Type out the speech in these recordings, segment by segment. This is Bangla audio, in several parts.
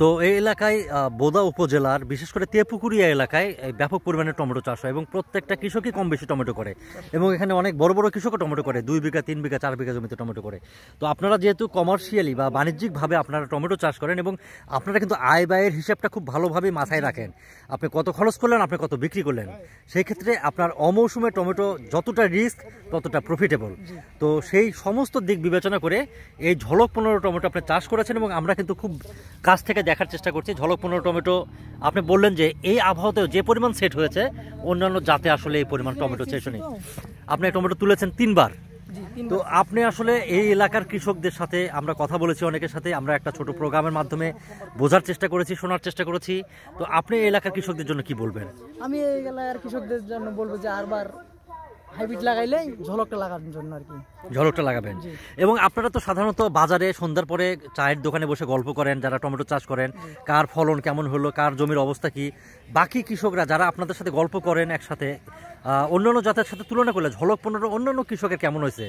তো এই এলাকায় বোদা উপজেলার বিশেষ করে তেপুকুরিয়া এলাকায় ব্যাপক পরিমাণে টমেটো চাষ হয় এবং প্রত্যেকটা কৃষকই কম বেশি টমেটো করে এবং এখানে অনেক বড় বড় কৃষকও টমেটো করে 2 বিঘা 3 বিঘা 4 বিঘা জমিতে টমেটো করে। তো আপনারা যেহেতু কমার্শিয়ালি বা বাণিজ্যিকভাবে আপনারা টমেটো চাষ করেন এবং আপনারা কিন্তু আয় ব্যয়ের হিসাবটা খুব ভালোভাবে মাথায় রাখেন, আপনি কত খরচ করলেন, আপনি কত বিক্রি করলেন, সেই ক্ষেত্রে আপনার অমৌসুমে টমেটো যতটা রিস্ক ততটা প্রফিটেবল। তো সেই সমস্ত দিক বিবেচনা করে এই ঝলক 15 টমেটো আপনি চাষ করেছেন এবং আমরা কিন্তু খুব কাছ থেকে দেখার চেষ্টা করছি। ঝলক 15 টমেটো আপনি বললেন যে এই আবহাওয়াতেও যে পরিমাণ সেট হয়েছে অন্যান্য জাতে আসলে এই পরিমাণ টমেটো সেশনে আপনি টমেটো তুলেছেন 3 বার। তো আপনি আসলে এই এলাকার কৃষকদের সাথে আমরা কথা বলেছি, অনেকের সাথে আমরা একটা ছোট প্রোগ্রামের মাধ্যমে বোঝার চেষ্টা করেছি, শোনার চেষ্টা করেছি। তো আপনি এই এলাকার কৃষকদের জন্য কি বলবেন? আমি এই এলাকার কৃষকদের জন্য বলবো যে আরবার হাইব্রিড লাগাইলে ঝলকটা লাগানোর জন্য আর কি ঝলকটা লাগাবেন। এবং আপনারা তো সাধারণত বাজারে সন্ধ্যার পরে চায়ের দোকানে বসে গল্প করেন যারা টমেটো চাষ করেন, কার ফলন কেমন হলো, কার জমির অবস্থা কি। বাকি কৃষকরা যারা আপনাদের সাথে গল্প করেন একসাথে, অন্যান্য জাতের সাথে তুলনা করলে ঝলক 15 অন্যান্য কৃষকের কেমন হয়েছে?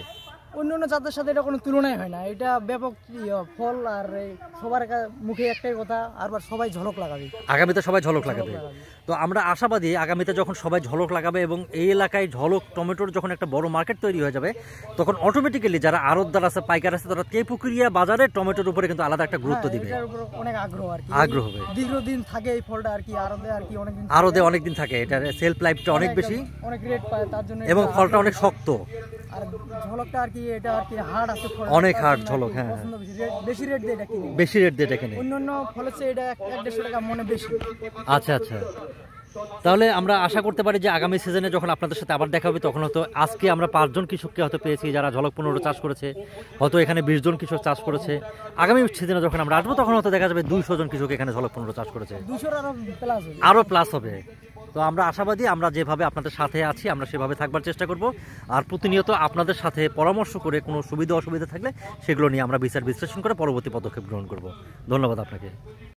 অন্যান্য জাতের সাথে এটা কোনো তুলনাই হয় না। এটা ব্যাপক ফল আর সবার মুখে একটাই কথা, আরবার সবাই ঝলক লাগাবে, আগামীতে সবাই ঝলক লাগাবে। তো আমরা আশাবাদী আগামীতে যখন সবাই ঝলক লাগাবে এবং এই এলাকায় ঝলক টমেটোর যখন একটা বড় মার্কেট তৈরি হয়ে যাবে তখন অটোমেটিক্যালি যারা আড়তদার আছে, পাইকার আছে, তারা তেপুকুরিয়া বাজারে টমেটোর উপরে কিন্তু আলাদা একটা গুরুত্ব দিবে, অনেক আগ্রহ আর কি, আগ্রহ হবে। দীর্ঘদিন থাকে এই ফলটা আর কি, আড়তে আর কি অনেকদিন থাকে, এটার সেলফ লাইফটা অনেক বেশি, অনেক রেট পায় তার জন্য, এবং ফলটা অনেক শক্ত আর ঝলকটা আর কি এটা আর কি হার্ড আছে, অনেক হার্ড ঝলক। হ্যাঁ, বেশি রেট দিয়ে এটা কিনে, বেশি রেট দিয়ে এটা কিনে, অন্যান্য ফলের চেয়ে এটা 1-1.5 টাকা মনে বেশি। আচ্ছা আচ্ছা, তাহলে আমরা আশা করতে পারি যে আগামী সিজনে যখন আপনাদের সাথে আবার দেখা হবে তখন হয়তো আজকে আমরা 5 জন কৃষককে হয়তো পেয়েছি যারা ঝলক 15 চাষ করেছে, হয়তো এখানে 20 জন কৃষক চাষ করেছে। আগামী সিজনে যখন আমরা আসবো তখন হয়তো দেখা যাবে 200 জন কৃষক এখানে ঝলক 15 চাষ করেছে, 200 আরো প্লাস হবে। তো আমরা আশাবাদী আমরা যেভাবে আপনাদের সাথে আছি আমরা সেভাবে থাকবার চেষ্টা করব, আর প্রতিনিয়ত আপনাদের সাথে পরামর্শ করে কোনো সুবিধা অসুবিধা থাকলে সেগুলো নিয়ে আমরা বিচার বিশ্লেষণ করে পরবর্তী পদক্ষেপ গ্রহণ করব। ধন্যবাদ আপনাকে।